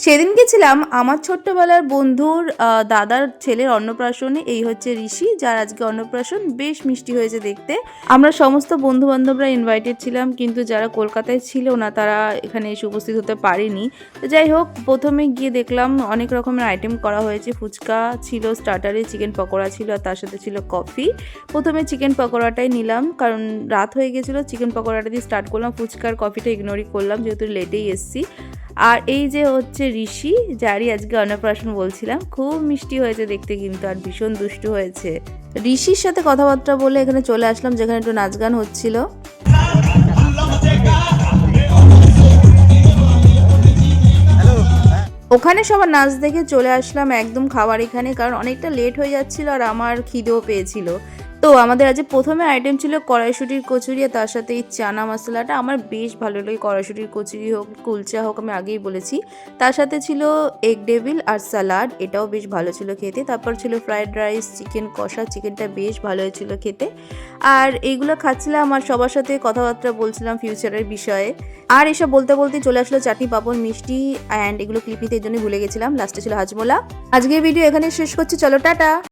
সেদিন গেছিলাম আমার ছোট্টবেলার বন্ধুর দাদার ছেলের অন্নপ্রাশনে। এই হচ্ছে ঋষি, যার আজকে অন্নপ্রাশন। বেশ মিষ্টি হয়েছে দেখতে। আমরা সমস্ত বন্ধু বান্ধবরা ইনভাইটেড ছিলাম, কিন্তু যারা কলকাতায় ছিল না তারা এখানে এসে উপস্থিত হতে পারেনি। তো যাই হোক, প্রথমে গিয়ে দেখলাম অনেক রকমের আইটেম করা হয়েছে। ফুচকা ছিল, স্টার্টারে চিকেন পকোড়া ছিল, আর তার সাথে ছিল কফি। প্রথমে চিকেন পকোড়াটাই নিলাম, কারণ রাত হয়ে গেছিলো। চিকেন পকোড়াটা দিয়ে স্টার্ট করলাম, ফুচকার কফিটা ইগনোরই করলাম যেহেতু লেটেই এসছি। আর এই যে হচ্ছে ঋষি, যারই আজকে অন্নপ্রাশন বলছিলাম। খুব মিষ্টি হয়েছে দেখতে কিন্তু, আর ভীষণ দুষ্টু হয়েছে। ঋষির সাথে কথাবার্তা বলে এখানে চলে আসলাম, যেখানে একটু নাচ গান হচ্ছিল। ওখানে সবার নাচ দেখে চলে আসলাম একদম খাবার এখানে, কারণ অনেকটা লেট হয়ে যাচ্ছিল আর আমার খিদেও পেয়েছিল। তো আমাদের আজ প্রথমে আইটেম ছিল কড়াইশুঁটির কচুরি, আর তার সাথে এই চানা মশলাটা আমার বেশ ভালো লাগে। কড়াইশুঁটির কচুরি হোক, কুলচা হোক, আমি আগেই বলেছি। তার সাথে ছিল এগ ডেভিল আর স্যালাড, এটাও বেশ ভালো ছিল খেতে। তারপর ছিল ফ্রাইড রাইস, চিকেন কষা, চিকেনটা বেশ ভালো হয়েছিল খেতে। আর এইগুলো খাচ্ছিলাম আর সবার সাথে কথাবার্তা বলছিলাম ফিউচারের বিষয়ে। আর এসব বলতে বলতে চলে আসলো চাটনি, পাঁপড়, মিষ্টি অ্যান্ড এগুলো ক্লিপ নিতে এই জন্য ভুলে গেছিলাম। লাস্টে ছিল হাজমোলা। আজকের ভিডিও এখানে শেষ করছি, চলো টাটা।